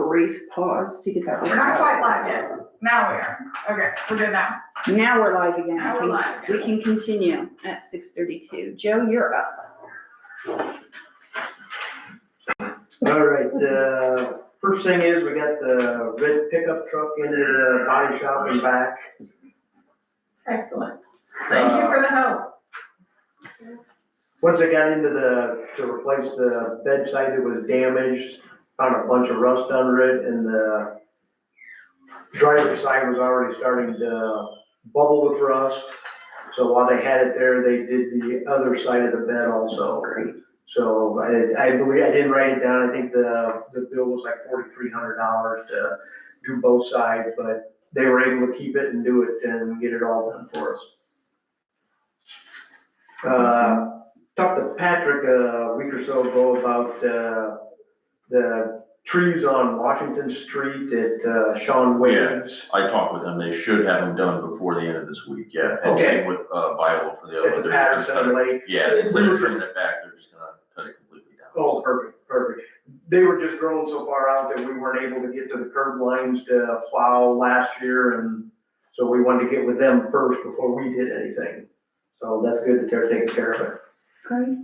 brief pause to get that. We're not quite live yet. Now we are. Okay, we're good now. Now we're live again. Now we're live again. We can continue at 6:32. Joe, you're up. All right, first thing is we got the red pickup truck into the body shop and back. Excellent. Thank you for the help. Once I got into to replace the bedside that was damaged, found a bunch of rust under it, and the driver's side was already starting to bubble with rust. So while they had it there, they did the other side of the bed also. Great. So I believe, I didn't write it down, I think the bill was like $4,300 to do both sides, but they were able to keep it and do it and get it all done for us. Talked to Patrick a week or so ago about the trees on Washington Street at Sean Wade's. I talked with them, they should have them done before the end of this week, yeah. And Okay. same with Viola for the other At one. the They're just gonna Patterson cut it- Lake. Yeah, We instead were of just- trimming it back, they're just gonna cut it completely down. Oh, perfect. They were just growing so far out that we weren't able to get to the curb lines to plow last year, and so we wanted to get with them first before we did anything. So that's good that they're taking care of it. Great.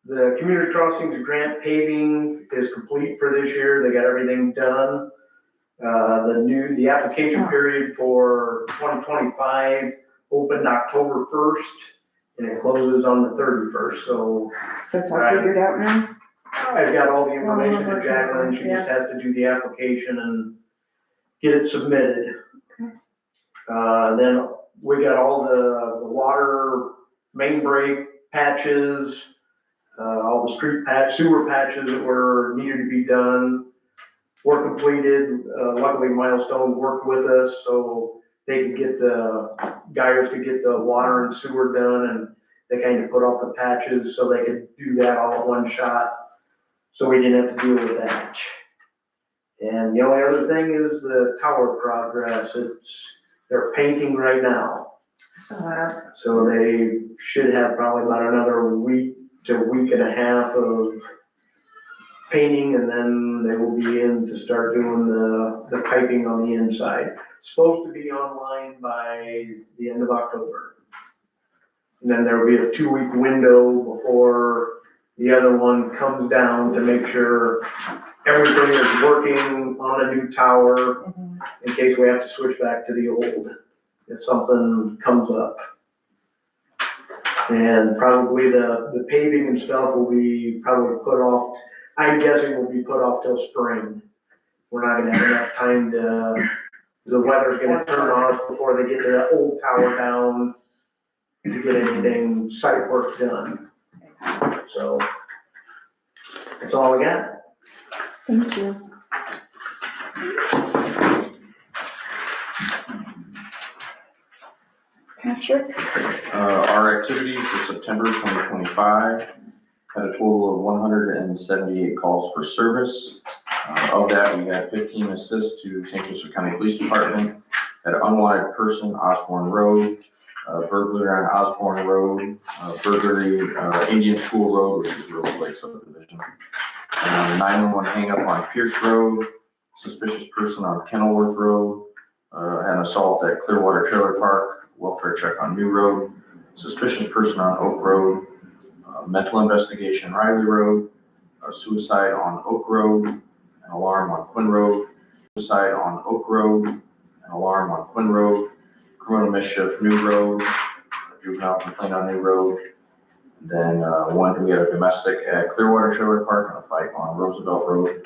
The community crossings grant paving is complete for this year. They got everything done. The application period for 2025 opened October 1st and it closes on the 31st. So So it's all figured out now? I've got all the information to Jacqueline. She just has to do the application and get it submitted. Okay. Then we got all the water main break patches, all the street sewer patches that were needed to be done were completed. Luckily Milestone worked with us so they could get Guyers could get the water and sewer done, and they kind of put off the patches so they could do that all at one shot. So we didn't have to deal with that. And the only other thing is the tower progress. They're painting right now. So they should have probably about another week to week and a half of painting, and then they will be in to start doing the piping on the inside. Supposed to be online by the end of October. And then there will be a 2-week window before the other one comes down to make sure everything is working on a new tower in case we have to switch back to the old if something comes up. And probably the paving and stuff will be probably put off, I'm guessing will be put off till spring. We're not gonna have enough time the weather's gonna turn on us before they get the old tower down to get anything site work done. So that's all I got. Thank you. Patrick? Our activity for September 2025 had a total of 178 calls for service. Of that, we had 15 assists to St. Joseph County Police Department, had unwanted person, Osborne Road, burglary on Osborne Road, burglary, Indian School Road, which is Rose Lake subdivision. 911 hang-up on Pierce Road, suspicious person on Kenilworth Road, an assault at Clearwater Trailer Park, welfare check on New Road, suspicious person on Oak Road, mental investigation Riley Road, a suicide on Oak Road, an alarm on Quinn Road, suicide on Oak Road, an alarm on Quinn Road, criminal mischief New Road, a juvenile complaint on New Road. And then we had a domestic at Clearwater Trailer Park and a fight on Roosevelt Road.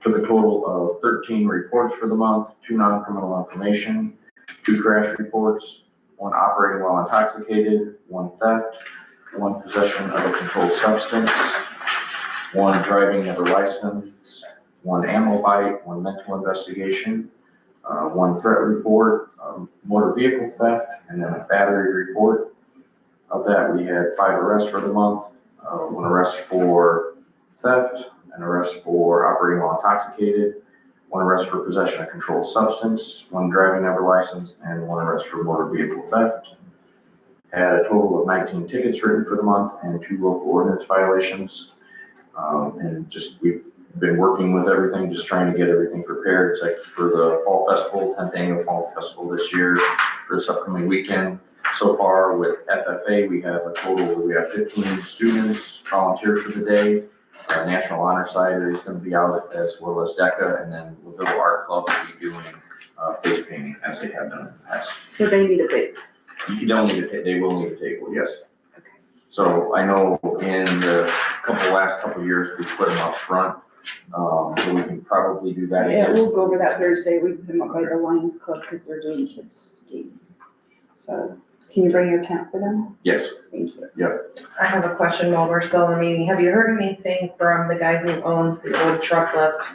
Took a total of 13 reports for the month, 2 non-criminal information, 2 crash reports, 1 operating while intoxicated, 1 theft, 1 possession of a controlled substance, 1 driving never licensed, 1 animal bite, 1 mental investigation, 1 threat report, motor vehicle theft, and then a battery report. Of that, we had 5 arrests for the month, 1 arrest for theft, an arrest for operating while intoxicated, 1 arrest for possession of controlled substance, 1 driving never licensed, and 1 arrest for motor vehicle theft. Had a total of 19 tickets written for the month and 2 local ordinance violations. And just we've been working with everything, just trying to get everything prepared. It's like for the fall festival, 10th annual fall festival this year, for this upcoming weekend. So far with FFA, we have 15 students volunteer for the day. National Honor Society is going to be out as well as DECA, and then Lakeville Art Club will be doing face painting as they have done in the past. So they need a big. You don't need a they will need a table, yes. So I know in the last couple of years, we put them up front, so we can probably do that Yeah, again. we'll go over that Thursday. We put them up by the Lions Club because they're doing kids' games. So can you bring your tent for them? Yes, Thank you. I have a question while we're still in the meeting. Have you heard anything from the guy who owns the old truck lift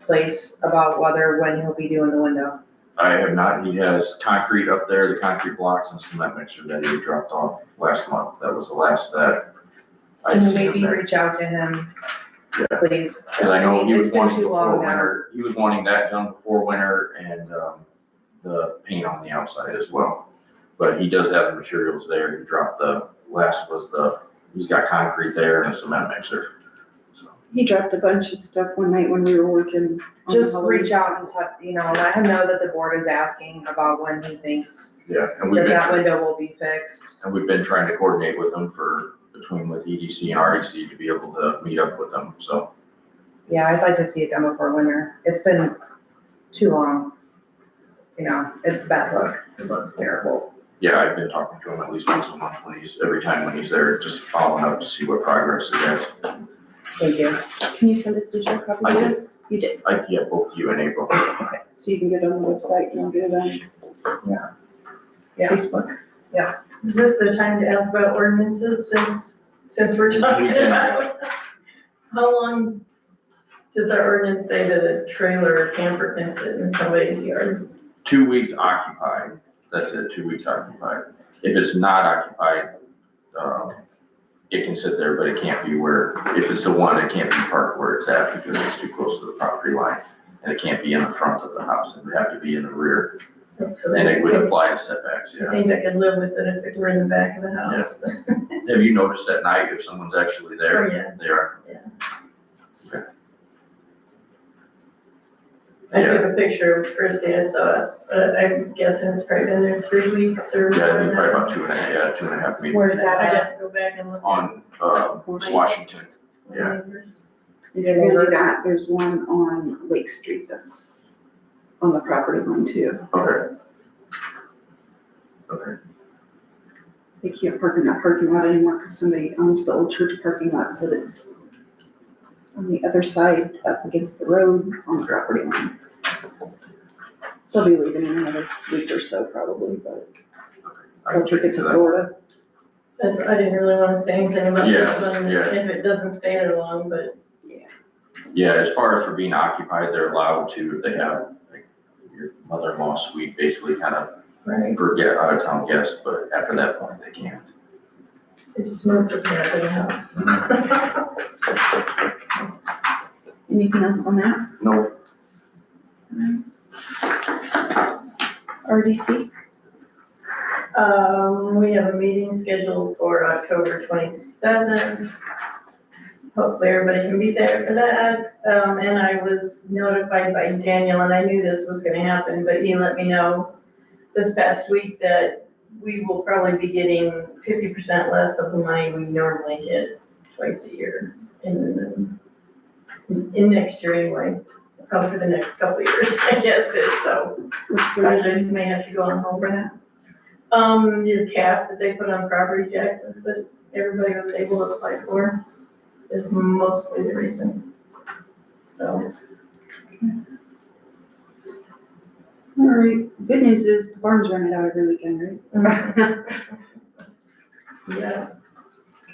place about when he'll be doing the window? I have not. He has concrete up there, the concrete blocks and cement mixer that he dropped off last month. That was the last that I Can you seen him maybe there. reach out to him, Yeah. please? Cause I know he was It's been wanting too before long now. winter, he was wanting that done before winter and, the paint on the outside as well. But he does have the materials there. He dropped he's got concrete there and a cement mixer. So, He dropped a bunch of stuff one night when we were working. on the Just holidays. reach out and let him know that the board is asking about when he thinks yeah, and we've that been, window will be fixed. trying to coordinate with them with EDC and REC to be able to meet up with them, so. Yeah, I'd like to see it done before winter. It's been too long. It's bad luck. It looks terrible. Yeah, I've been talking to him at least once a month every time when he's there, just following up to see what progress he has. Thank you. Can you send us digital copies I of did. this? You did. I can get both you and April. Okay. So you can get it on the website and I'll get it on Yeah. Facebook. Is this the time to ask about ordinances since we're talking We can. about? How long does our ordinance say that a trailer or camper can sit in somebody's yard? 2 weeks occupied, that's it, 2 weeks occupied. If it's not occupied, it can sit there, but it can't be if it's the one, it can't be parked where it's at because it's too close to the property line. And it can't be in the front of the house, it would have to be in the rear, So and it would I apply to setbacks, yeah. think I could live with it if it were in the back of the house. Have you noticed at night if someone's actually there? Oh, yeah. They are. I took a picture the first day I saw it, but I'm guessing it's probably been there 3 weeks or. Yeah, I think probably about 2.5 meters. Where's that I'd at? have to go back and look. On, Washington, yeah. If you're gonna do that, there's one on Lake Street that's on the property line too. Okay. Okay, They can't park in that parking lot anymore because somebody owns the old church parking lot, so it's on the other side up against the road on the property line. They'll be leaving in another week or so probably, but I they'll can check take it into to that. Florida. I didn't really want to say anything about this Yeah, one, yeah. if it doesn't stay there long, but Yeah, as far as for being occupied, they're allowed to, if they have, like, your mother-in-law suite, basically kind of right, forget out-of-town guests, but after that point, they can't. I just moved it back to the house. Anything else on that? No, RDC? We have a meeting scheduled for October 27th. Hopefully everybody can be there for that. And I was notified by Daniel, and I knew this was gonna happen, but he let me know this past week that we will probably be getting 50% less of the money we normally get twice a year in next year anyway. Probably for the next couple of years, I guess is, so What's the projects reason? may have to go on hold for that. The cap that they put on property taxes that everybody was able to apply for is mostly the reason. So, All right, good news is the barn's running out every weekend, right? yeah,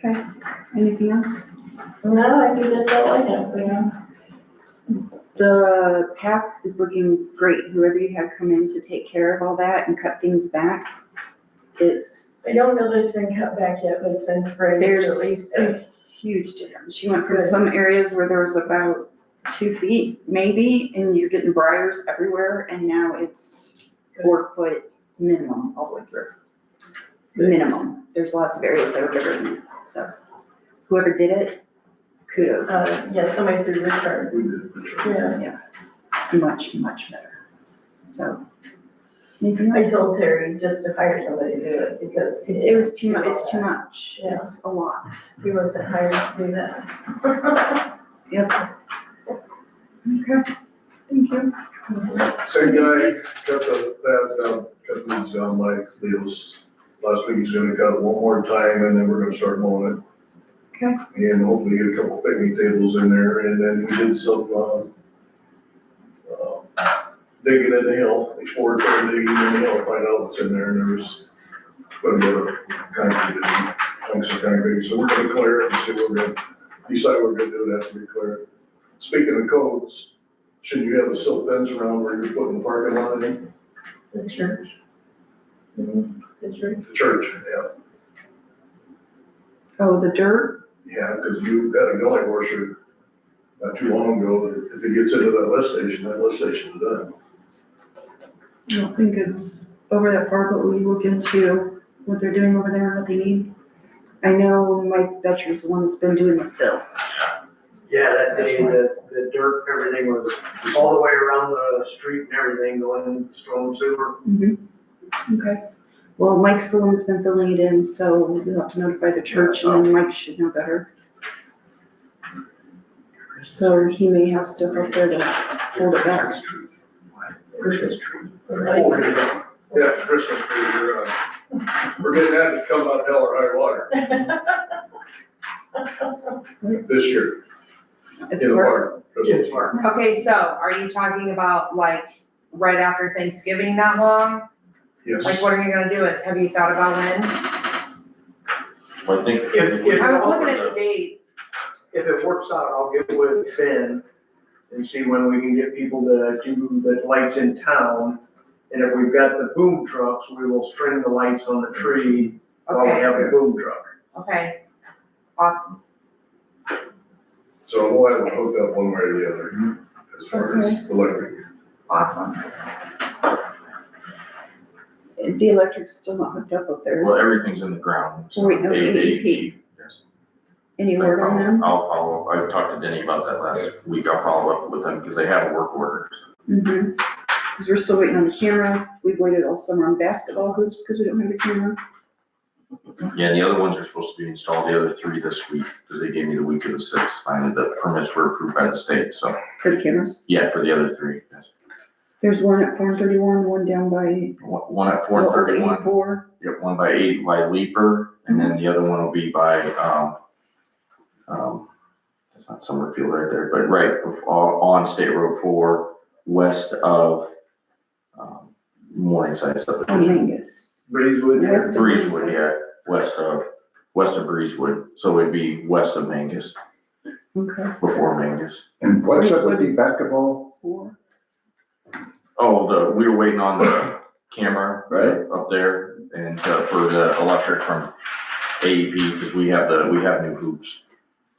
Okay, anything else? no, I think that's all I have for now. The path is looking great. Whoever you had come in to take care of all that and cut things back, it's, I don't know that it's been cut back yet, but it's been sprayed, so at there's least. a huge difference. She went from Good. some areas where there was about 2 feet maybe, and you're getting briars everywhere, and now it's 4 foot minimum all the way through. Minimum. There's lots of areas that are bigger than that, so whoever did it, kudos. Yeah, somebody threw Richard. We did, for sure. Yeah, It's much, much better. So, anything I else? told Terry just to hire somebody to do it because. It was too much, it's too much. Yeah. It's a lot. He wasn't hired to do that. Yep. Okay, thank you. Same guy, cut the path down, cut the weeds down like Leo's. Last week he's gonna cut it one more time and then we're gonna start mowing it. Okay. And hopefully get a couple picnic tables in there, and then we did some, digging in the hill, explore, digging in the hill, find out what's in there, and there was quite a bit of concrete, chunks of concrete, so we're gonna clear it and see what we're gonna, decide what we're gonna do after we clear it. Speaking of codes, should you have a silt fence around where you're putting the parking lot in? The church. The church. The church, yeah. Oh, the dirt? Yeah, because you had a gully washer not too long ago, that if it gets into that lift station's done. I don't think it's over that far, but we look into what they're doing over there and what they need. I know Mike Betcher's the one that's been doing the fill. Yeah, that day, the dirt, everything was all the way around the street and everything going into the storm sewer. Okay. Well, Mike's the one that's been filling it in, so we'll have to notify the church and then Mike should know better. So he may have stuff up there to hold it back. Christmas tree. Yeah, Christmas tree, we're getting that to come out of hell or high water this year, in the park. Christmas park. Okay, so are you talking about like right after Thanksgiving that long? Like, Yes, what are you gonna do it? Have you thought about when? Well, I think. If- I was looking at the dates. If it works out, I'll get with Finn and see when we can get people to do the lights in town. And if we've got the boom trucks, we will string the lights on the tree while we Okay, have a boom truck. okay. Awesome. so we'll have it hooked up one way or the other, as far as electric. Awesome. The electric's still not hooked up there. Well, everything's in the ground. so Wait, no, AEP. Yes. Any word on them? I'll follow, I talked to Denny about that last week, I'll follow up with them, because they have a work order. Because we're still waiting on the camera. We've waited all summer on basketball hoops because we don't have a camera. Yeah, and the other ones are supposed to be installed, the other 3 this week, because they gave me the week of the 6th, finally, the permits were approved by the state, so, For the cameras. yeah, for the other 3, yes. There's one at 431, one down by One at 431, 84. yep, one by Leaper, and then the other one will be by, it's not Summerfield right there, but right on State Road 4, west of, Morningside On subdivision. Angus. Breezewood. West of Breezewood, yeah, west of Breezewood, so it'd be west of Mangus, Okay. before Mangus. And what's up with the basketball? 4. Oh, we were waiting on the camera Right. up there and for the electric from AEP, because we have new hoops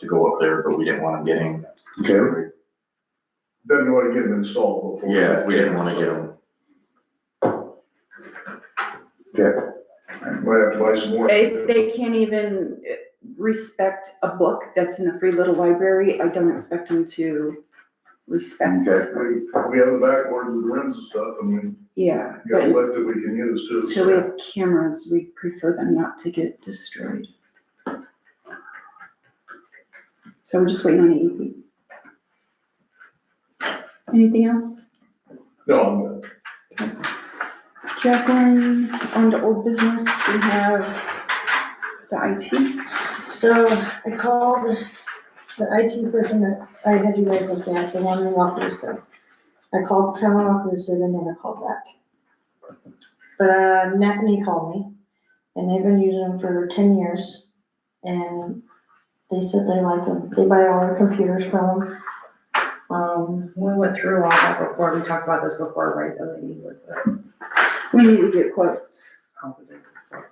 to go up there, but we didn't want them getting. Okay. Doesn't want to get them installed before. Yeah, we didn't want to get them. Okay. Might have to buy some more. If they can't even respect a book that's in a free little library, I don't expect them to respect. Okay. We have the backboards with the rims and stuff, and we Yeah, got a but lift that we can use too. until we have cameras, we prefer them not to get destroyed. So we're just waiting on AEP. Anything else? No, I'm good. Jacqueline, on to old business, we have the IT. So I called the IT person that I had you guys look at, the one in Wapaloosa. I called the town of Wapaloosa, they never called back. But Napney called me, and they've been using them for 10 years. And they said they like them, they buy all their computers from them. We went through all that before, we talked about this before, right, that they need with the. We need to get quotes.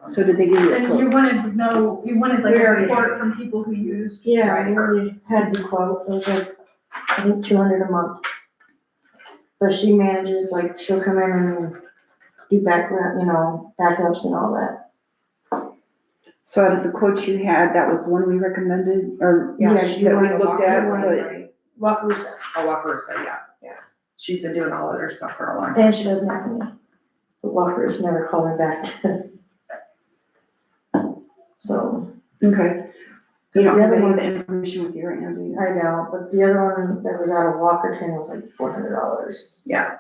So did they give you a And you quote? wanted to know, you wanted like We a already report from people who used. Yeah, I already had the quote, it was like, I think 200 a month. But she manages, like, she'll come in and do backups and all that. So out of the quotes you had, that was the one we recommended, or Yeah, Yes, she that we wanted looked at, Walker, but Wakarusa, Wakarusa, yeah. She's been doing all other stuff for a long time. and she does nothing. But Walker's never called her back. So, okay. You don't The have other any of one- the information with you right now, do you? I know, but the other one that was out of Walkerton was like $400. Yeah,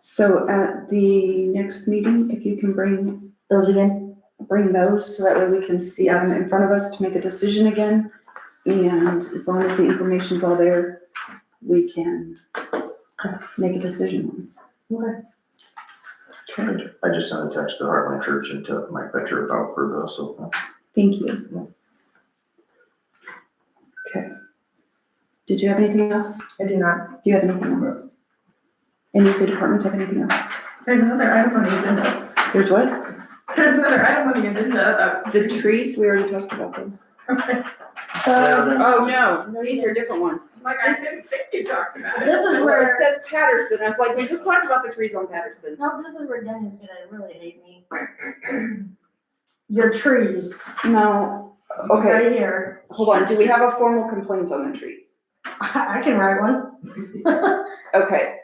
So at the next meeting, if you can bring Those again? those, so that way we can see them in front of us to make a decision again. And as long as the information's all there, we can make a decision. Okay. I just sent a text to Heartland Church and to Mike Betcher about for the, so. Thank you. Okay. Did you have anything else? I do not. Do you have anything else? Any of the departments have anything else? There's another item on the agenda. There's what? There's another item on the agenda. The trees, we already talked about those. Okay. Oh, no, these are different ones. Like, I didn't think you talked about it. This is Well, where, it says Patterson, I was like, we just talked about the trees on Patterson. no, this is where Denny's gonna really hate me. Your trees, No, okay, right here. hold on, do we have a formal complaint on the trees? I can write one. Okay,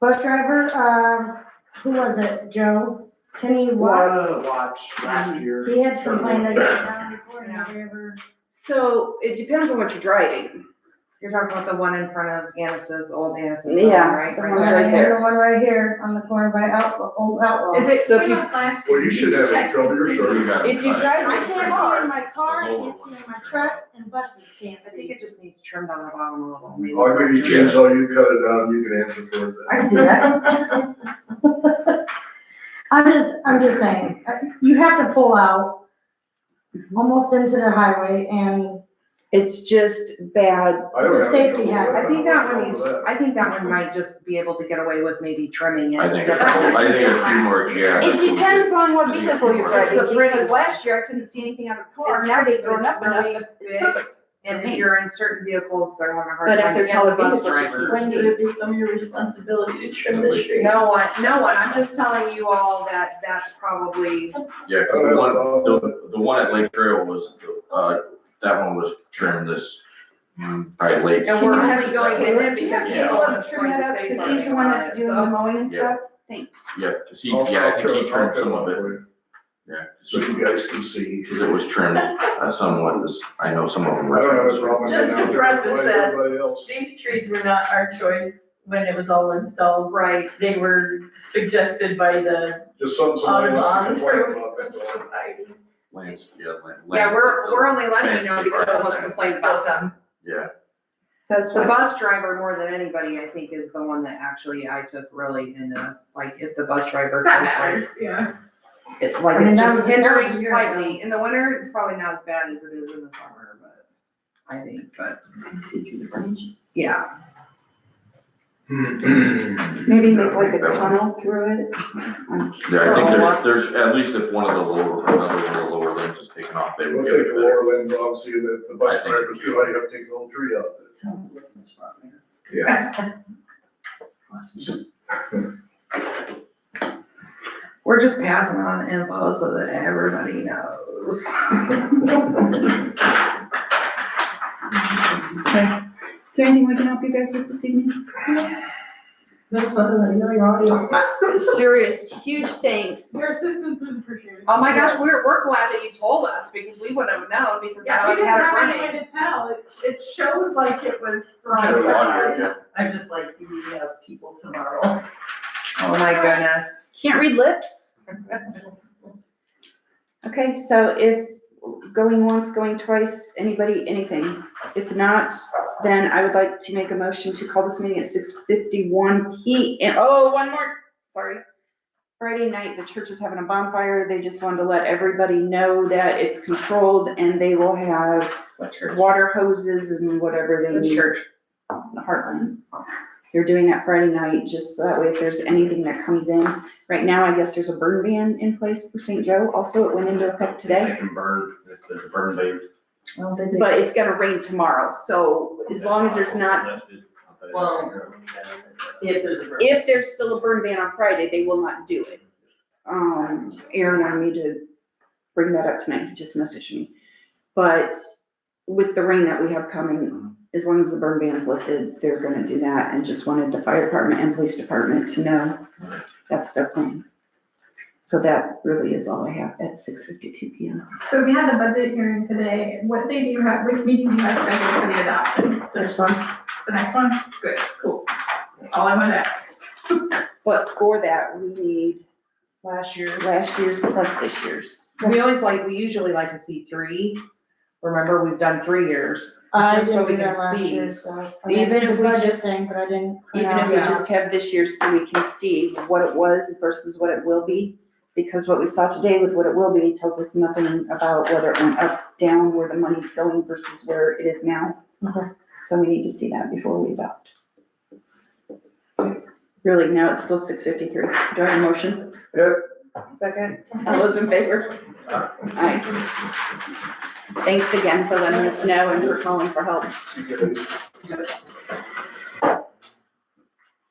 Bus driver, who was it, Joe? Kenny Watts? Watch last year. He had complained that he was down before and never ever. so it depends on what you're driving. You're talking about the one in front of Annis's, the old Annis's, Yeah, right? the Right one there. right there. The one right here on the corner by Old Outlaw. If it So if came you- up last Well, year, you should have check in trouble, to you're see. sure. If you drive I your can't see car, in my car, I can't see in my truck, and buses can't I think see. it just needs trimmed on the bottom a little, maybe. I'll give you a chance, all you cut it down, you can answer for it I then. can do that. I'm just saying, you have to pull out almost into the highway and it's just bad. I don't It's a have any safety trouble with hazard. I think that What's one wrong needs, with that? I think that one might just be able to get away with maybe trimming it. I think a few more, yeah. It depends on what I think vehicle you're driving, The bridge- because last year I couldn't see anything out of the car, It's now they've pretty, grown but up it's enough, really but it's big. perfect. And if you're in certain vehicles, they're having a hard But if time. they're And the bus televisuals, you drivers. When did it become your responsibility to trim the trees? No one, I'm just telling you all that that's probably, Yeah, cause the one at Lake Trail was, that one was trimmed this, probably late. and we're Can you only going in it Do you because have he's the to one that's trim going to that up, say because something he's the one about that's it, doing so. the mowing and Yeah. stuff? Thanks. Yeah, cause he, I'll- yeah, I I'll think he cut trimmed it some of off it, for you, yeah. So you guys can see. Cause it was trimmed, somewhat, I know some of them I were. don't have a trimmed. problem. Just to with that, preface like that- everybody else. These trees were not our choice when it was all installed. Right, They were suggested by the Just something somebody wants to Audubon complain about, that's all. Society. Lance, yeah, Lance. yeah, we're only letting you know because someone's Landscape complained about them. Yeah, That's The fine. bus driver, more than anybody, I think, is the one that actually I took really into, like, if the bus driver. That feels like- matters, yeah. It's like, I mean, it's that just was a hindering year slightly. In the winter, it's probably not as bad as it is in the summer, but I think, but, yeah. Maybe make like a tunnel through it. yeah, I think there's, at least if one of the lower limbs is taken off, they We'll would take give the it lower limbs off, see if the bus I think- drivers do, how you have to take the whole tree out. Yeah. We're just passing on info so that everybody knows. Okay. Is there anything we can help you guys with this evening? That's what the audio. Serious, huge thanks. Your assistance was appreciated. Oh my gosh, we're glad that you told us because we wouldn't have known because Yeah, none we of us didn't had it have any running. way to tell, it showed like it was from. Showed audio, yeah. I'm just like, you have people tomorrow. Oh my goodness. Can't read lips? Okay, so if going once, going twice, anybody, anything? If not, then I would like to make a motion to call this meeting at 6:51 PM. Oh, one more, sorry. Friday night, the church is having a bonfire. They just wanted to let everybody know that it's controlled and they will have water hoses and whatever they need. Church. The Heartland. They're doing that Friday night, just so that way if there's anything that comes in. Right now, I guess there's a burn ban in place for St. Joe. Also, it went into effect today. They can burn, if there's a burn bait. But it's gonna rain tomorrow, so as long as there's not, Well, if there's a. if there's still a burn ban on Friday, they will not do it. Aaron wanted me to bring that up tonight, he just messaged me. But with the rain that we have coming, as long as the burn ban's lifted, they're gonna do that, and just wanted the fire department and police department to know that's their plan. So that really is all I have at 6:52 PM. So we had the budget hearing today. What day do you have, which meeting do you have scheduled for the adoption? This one. The next one? Good, cool. All I wanted to ask. But for that, we need Last year. last year's plus this year's. We usually like to see 3. Remember, we've done 3 years. I Just so didn't we do that can last see. year, so. Even if the we budget just- thing, but I didn't. print Even if we out- just have this year's so we can see what it was versus what it will be. Because what we saw today with what it will be tells us nothing about whether it went up, down, where the money's going versus where it is now. Okay. So we need to see that before we adopt. Really, now it's still 6:53. Do I have a motion? Second. All those in favor? Aye. Thanks again for letting us know and for calling for help. You guys